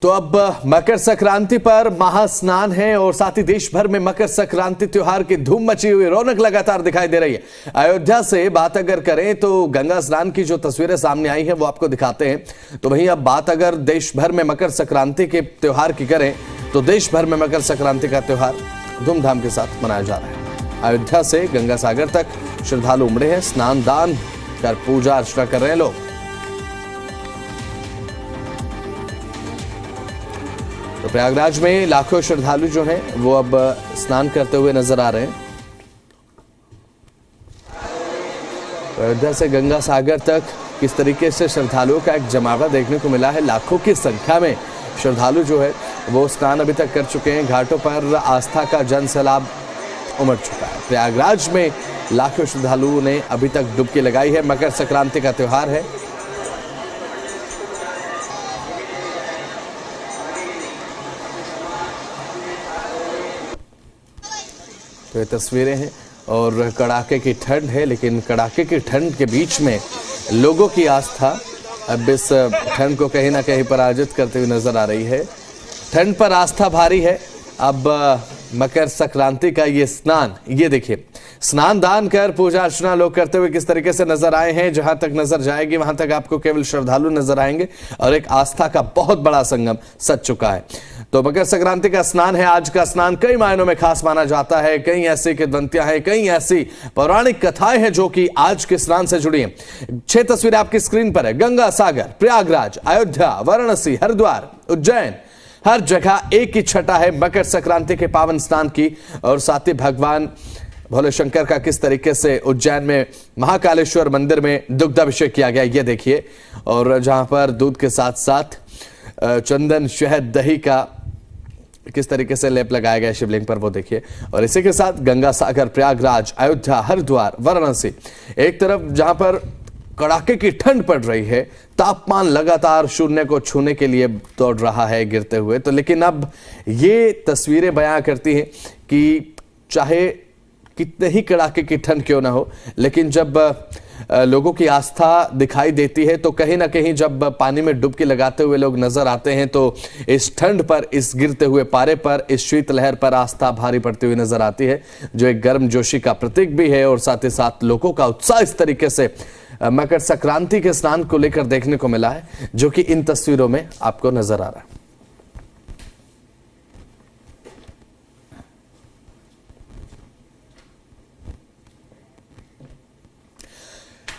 तो अब मकर संक्रांति पर महास्नान है और साथ ही देश भर में मकर संक्रांति त्योहार की धूम मची हुई रौनक लगातार दिखाई दे रही है। अयोध्या से बात अगर करें तो गंगा स्नान की जो तस्वीरें सामने आई हैं वो आपको दिखाते हैं। तो वहीं अब बात अगर देश भर में मकर संक्रांति के त्योहार की करें तो देश भर में मकर संक्रांति का त्योहार धूमधाम के साथ मनाया जा रहा है। अयोध्या से गंगा सागर तक श्रद्धालु उमड़े हैं, स्नान दान कर पूजा अर्चना कर रहे हैं लोग। तो प्रयागराज में लाखों श्रद्धालु जो हैं वो अब स्नान करते हुए नजर आ रहे हैं। अयोध्या से गंगा सागर तक किस तरीके से श्रद्धालुओं का एक जमावड़ा देखने को मिला है। लाखों की संख्या में श्रद्धालु जो है वो स्नान अभी तक कर चुके हैं। घाटों पर आस्था का जन सैलाब उमड़ चुका है। प्रयागराज में लाखों श्रद्धालुओं ने अभी तक डुबकी लगाई है। मकर संक्रांति का त्योहार है। तो ये तस्वीरें हैं और कड़ाके की ठंड है, लेकिन कड़ाके की ठंड के बीच में लोगों की आस्था अब इस ठंड को कहीं ना कहीं पराजित करते हुए नजर आ रही है। ठंड पर आस्था भारी है। अब मकर संक्रांति का ये स्नान, ये देखिए, स्नान दान कर पूजा अर्चना लोग करते हुए किस तरीके से नजर आए हैं। जहां तक नजर जाएगी वहां तक आपको केवल श्रद्धालु नजर आएंगे और एक आस्था का बहुत बड़ा संगम सज चुका है। तो मकर संक्रांति का स्नान है। आज का स्नान कई मायनों में खास माना जाता है। कई ऐसी किंवदंतियां हैं, कई ऐसी पौराणिक कथाएं हैं जो कि आज के स्नान से जुड़ी हैं। 6 तस्वीरें आपकी स्क्रीन पर है। गंगा सागर, प्रयागराज, अयोध्या, वाराणसी, हरिद्वार, उज्जैन, हर जगह एक ही छटा है मकर संक्रांति के पावन स्नान की। और साथ ही भगवान भोले शंकर का किस तरीके से उज्जैन में महाकालेश्वर मंदिर में दुग्धाभिषेक किया गया, ये देखिए। और जहां पर दूध के साथ साथ चंदन, शहद, दही का किस तरीके से लेप लगाया गया शिवलिंग पर, वो देखिए। और इसी के साथ गंगा सागर, प्रयागराज, अयोध्या, हरिद्वार, वाराणसी, एक तरफ जहां पर कड़ाके की ठंड पड़ रही है, तापमान लगातार शून्य को छूने के लिए दौड़ रहा है गिरते हुए। तो लेकिन अब ये तस्वीरें बयां करती हैं कि चाहे कितने ही कड़ाके की ठंड क्यों ना हो, लेकिन जब लोगों की आस्था दिखाई देती है तो कहीं ना कहीं जब पानी में डुबकी लगाते हुए लोग नजर आते हैं तो इस ठंड पर, इस गिरते हुए पारे पर, इस शीतलहर पर आस्था भारी पड़ती हुई नजर आती है, जो एक गर्मजोशी का प्रतीक भी है। और साथ ही साथ लोगों का उत्साह इस तरीके से मकर संक्रांति के स्नान को लेकर देखने को मिला है, जो कि इन तस्वीरों में आपको नजर आ रहा है।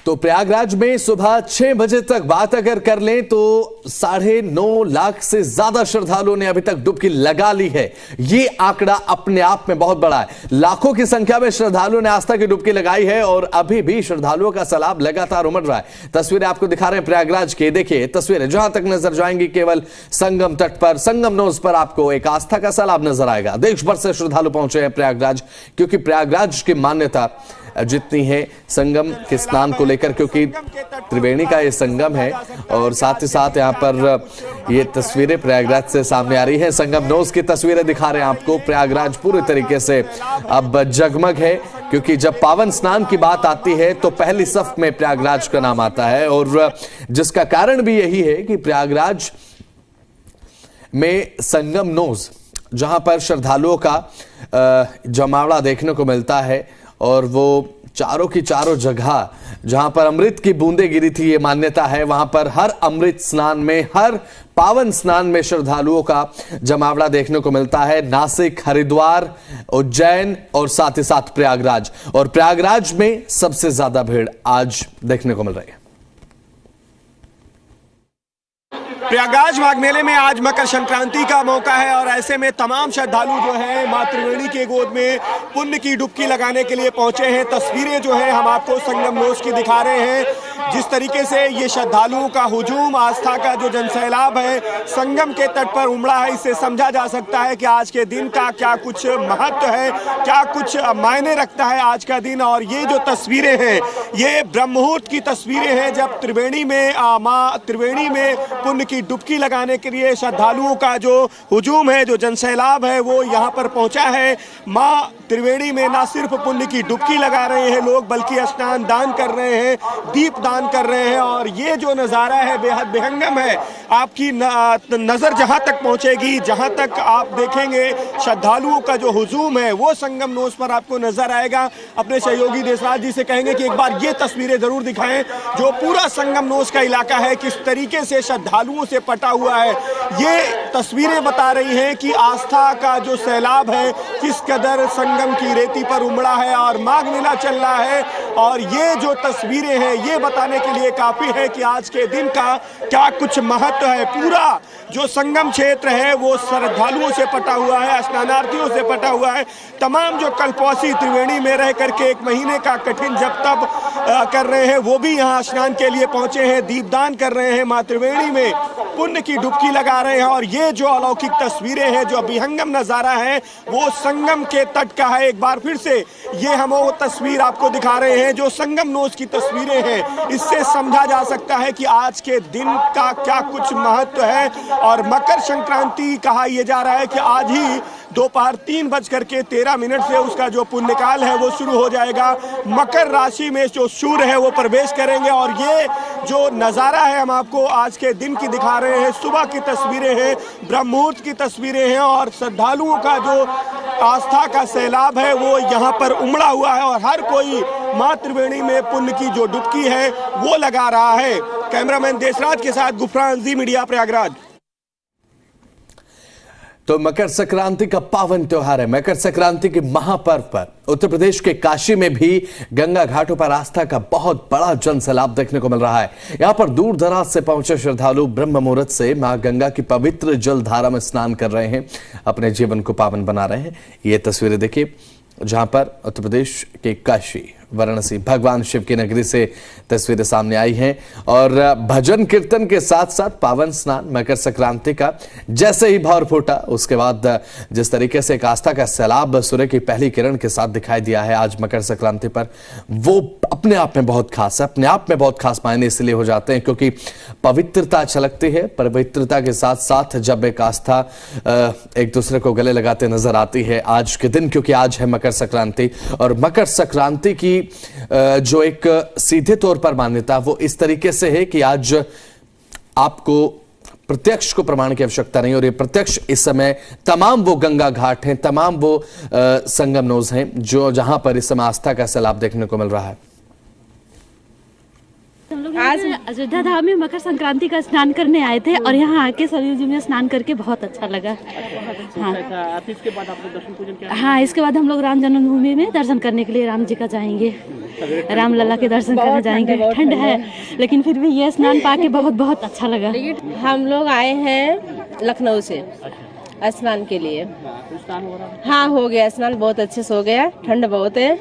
तो प्रयागराज में सुबह 6 बजे तक बात अगर कर लें तो 9.5 लाख से ज्यादा श्रद्धालुओं ने अभी तक डुबकी लगा ली है। ये आंकड़ा अपने आप में बहुत बड़ा है। लाखों की संख्या में श्रद्धालुओं ने आस्था की डुबकी लगाई है और अभी भी श्रद्धालुओं का सैलाब लगातार उमड़ रहा है। तस्वीरें आपको दिखा रहे हैं प्रयागराज की। देखिए तस्वीरें, जहां तक नजर जाएंगी केवल संगम तट पर, संगम नोज पर आपको एक आस्था का सैलाब नजर आएगा। देश भर से श्रद्धालु पहुंचे हैं प्रयागराज, क्योंकि प्रयागराज की मान्यता जितनी है संगम के स्नान को लेकर, क्योंकि त्रिवेणी का ये संगम है। और साथ ही साथ यहाँ पर ये तस्वीरें प्रयागराज से सामने आ रही हैं। संगम नोज की तस्वीरें दिखा रहे हैं आपको। प्रयागराज पूरी तरीके से अब जगमग है, क्योंकि जब पावन स्नान की बात आती है तो पहली सफ में प्रयागराज का नाम आता है। और जिसका कारण भी यही है कि प्रयागराज में संगम नोज, जहां पर श्रद्धालुओं का जमावड़ा देखने को मिलता है, और वो चारों की चारों जगह जहां पर अमृत की बूंदें गिरी थी, ये मान्यता है, वहां पर हर अमृत स्नान में, हर पावन स्नान में श्रद्धालुओं का जमावड़ा देखने को मिलता है। नासिक, हरिद्वार, उज्जैन और साथ ही साथ प्रयागराज। और प्रयागराज में सबसे ज्यादा भीड़ आज देखने को मिल रही है। प्रयागराज माघ मेले में आज मकर संक्रांति का मौका है और ऐसे में तमाम श्रद्धालु जो हैं मां त्रिवेणी के गोद में पुण्य की डुबकी लगाने के लिए पहुंचे हैं। तस्वीरें जो है हम आपको संगम नोज की दिखा रहे हैं। जिस तरीके से ये श्रद्धालुओं का हुजूम, आस्था का जो जनसैलाब है संगम के तट पर उमड़ा है, इससे समझा जा सकता है कि आज के दिन का क्या कुछ महत्व है, क्या कुछ मायने रखता है आज का दिन। और ये जो तस्वीरें हैं ये ब्रह्म मुहूर्त की तस्वीरें हैं, जब त्रिवेणी में मां त्रिवेणी में पुण्य की डुबकी लगाने के लिए श्रद्धालुओं का जो हुजूम है, जो जनसैलाब है, वो यहाँ पर पहुंचा है। मां त्रिवेणी में ना सिर्फ पुण्य की डुबकी लगा रहे हैं लोग, बल्कि स्नान दान कर रहे हैं, दीप दान कर रहे हैं। और ये जो नज़ारा है बेहद विहंगम है। आपकी नज़र जहां तक पहुंचेगी, जहां तक आप देखेंगे श्रद्धालुओं का जो हुजूम है वो संगम नोस पर आपको नजर आएगा। अपने सहयोगी देशराज जी से कहेंगे कि एक बार ये तस्वीरें जरूर दिखाएं जो पूरा संगम नोस का इलाका है किस तरीके से श्रद्धालुओं से पटा हुआ है। ये तस्वीरें बता रही हैं कि आस्था का जो सैलाब है किस कदर संगम की रेती पर उमड़ा है और माघ मेला चल रहा है। और ये जो तस्वीरें हैं ये बताने के लिए काफी है कि आज के दिन का क्या कुछ महत्व है। पूरा जो संगम क्षेत्र है वो श्रद्धालुओं से पटा हुआ है, स्नानार्थियों से पटा हुआ है। तमाम जो कल्पवासी त्रिवेणी में रह करके एक महीने का कठिन जप तप कर रहे हैं वो भी यहाँ स्नान के लिए पहुंचे हैं, दीपदान कर रहे हैं, माँ त्रिवेणी में पुण्य की डुबकी लगा रहे हैं। और ये जो अलौकिक तस्वीरें हैं, जो अभिहंगम नजारा है वो संगम के तट का है। एक बार फिर से ये हम वो तस्वीर आपको दिखा रहे हैं जो संगम नोस की तस्वीरें हैं। इससे समझा जा सकता है कि आज के दिन का क्या कुछ महत्व है। और मकर संक्रांति कहा यह जा रहा है कि आज ही दोपहर 3:13 से उसका जो पुण्यकाल है वो शुरू हो जाएगा। मकर राशि में जो सूर्य है वो प्रवेश करेंगे। और ये जो नज़ारा है हम आपको आज के दिन की दिखा रहे हैं, सुबह की तस्वीरें हैं, ब्रह्म मुहूर्त की तस्वीरें हैं। और श्रद्धालुओं का जो आस्था का सैलाब है वो यहाँ पर उमड़ा हुआ है और हर कोई माँ त्रिवेणी में पुण्य की जो डुबकी है वो लगा रहा है। कैमरामैन देशराज के साथ गुफरान, जी मीडिया, प्रयागराज। तो मकर संक्रांति का पावन त्योहार है। मकर संक्रांति के महापर्व पर उत्तर प्रदेश के काशी में भी गंगा घाटों पर आस्था का बहुत बड़ा जन सैलाब देखने को मिल रहा है। यहां पर दूर दराज से पहुंचे श्रद्धालु ब्रह्म मुहूर्त से मां गंगा की पवित्र जल धारा में स्नान कर रहे हैं, अपने जीवन को पावन बना रहे हैं। ये तस्वीरें देखिए जहां पर उत्तर प्रदेश के काशी वाराणसी भगवान शिव की नगरी से तस्वीरें सामने आई हैं। और भजन कीर्तन के साथ साथ पावन स्नान मकर संक्रांति का जैसे ही भौर फूटा उसके बाद जिस तरीके से एक आस्था का सैलाब सूर्य की पहली किरण के साथ दिखाई दिया है आज मकर संक्रांति पर, वो अपने आप में बहुत खास है। अपने आप में बहुत खास मायने इसलिए हो जाते हैं क्योंकि पवित्रता छलकती है। पवित्रता के साथ साथ जब एक आस्था एक दूसरे को गले लगाते नजर आती है आज के दिन, क्योंकि आज है मकर संक्रांति। और मकर संक्रांति की जो एक सीधे तौर पर मान्यता वो इस तरीके से है कि आज आपको प्रत्यक्ष को प्रमाण की आवश्यकता नहीं, और ये प्रत्यक्ष इस समय तमाम वो गंगा घाट हैं, तमाम वो संगम नोज हैं जो जहां पर इस समय आस्था का सैलाब देखने को मिल रहा है। हम लोग आज अयोध्या धाम में मकर संक्रांति का स्नान करने आए थे और यहाँ आके सरयू जी में स्नान करके बहुत अच्छा लगा। हाँ, इसके बाद आप लोग दर्शन पूजन क्या? हाँ, इसके बाद हम लोग राम जन्मभूमि में दर्शन करने के लिए राम जी का जाएंगे, राम लला के दर्शन करने जाएंगे। ठंड है लेकिन फिर भी ये स्नान पाके बहुत बहुत अच्छा लगा। हम लोग आए हैं लखनऊ से स्नान के लिए। स्नान हो रहा है? हाँ, हो गया स्नान, बहुत अच्छे से हो गया। ठंड बहुत है,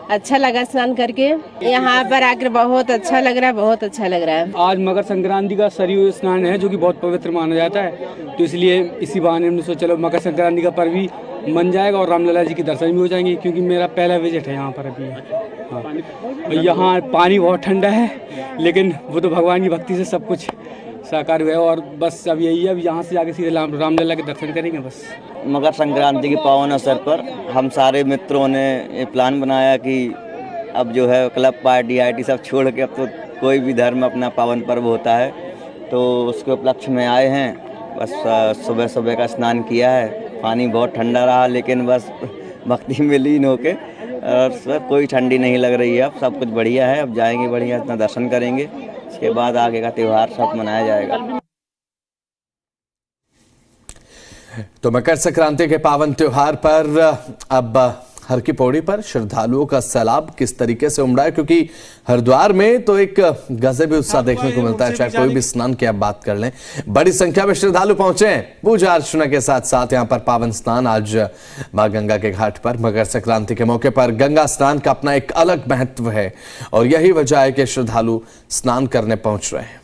अच्छा लगा स्नान करके। यहाँ पर आकर बहुत अच्छा लग रहा है, बहुत अच्छा लग रहा है। आज मकर संक्रांति का सरयू स्नान है जो कि बहुत पवित्र माना जाता है, तो इसलिए इसी बहाने हमने सोचा चलो मकर संक्रांति का पर्व भी मन जाएगा और रामलला जी के दर्शन भी हो जाएंगे, क्योंकि मेरा पहला विजिट है यहाँ पर अभी। हाँ, यहाँ पानी बहुत ठंडा है लेकिन वो तो भगवान की भक्ति से सब कुछ साकार हुआ है। और बस अब यही है, अब यहाँ से जाके सीधे रामलला के दर्शन करेंगे बस। मकर संक्रांति के पावन अवसर पर हम सारे मित्रों ने ये प्लान बनाया कि अब जो है क्लब पार्टी आईटी सब छोड़ के अब तो कोई भी धर्म अपना पावन पर्व होता है, तो उसके उपलक्ष्य में आए हैं। बस सुबह सुबह का स्नान किया है, पानी बहुत ठंडा रहा लेकिन बस भक्ति में लीन होके और कोई ठंडी नहीं लग रही है। अब सब कुछ बढ़िया है, अब जाएंगे बढ़िया अपना दर्शन करेंगे, इसके बाद आगे का त्यौहार सब मनाया जाएगा। तो मकर संक्रांति के पावन त्योहार पर अब हर की पौड़ी पर श्रद्धालुओं का सैलाब किस तरीके से उमड़ा है, क्योंकि हरिद्वार में तो एक गजब उत्साह देखने को मिलता है, चाहे कोई भी स्नान की आप बात कर लें। बड़ी संख्या में श्रद्धालु पहुंचे हैं पूजा अर्चना के साथ साथ यहाँ पर पावन स्नान आज मां गंगा के घाट पर। मकर संक्रांति के मौके पर गंगा स्नान का अपना एक अलग महत्व है और यही वजह है कि श्रद्धालु स्नान करने पहुंच रहे हैं।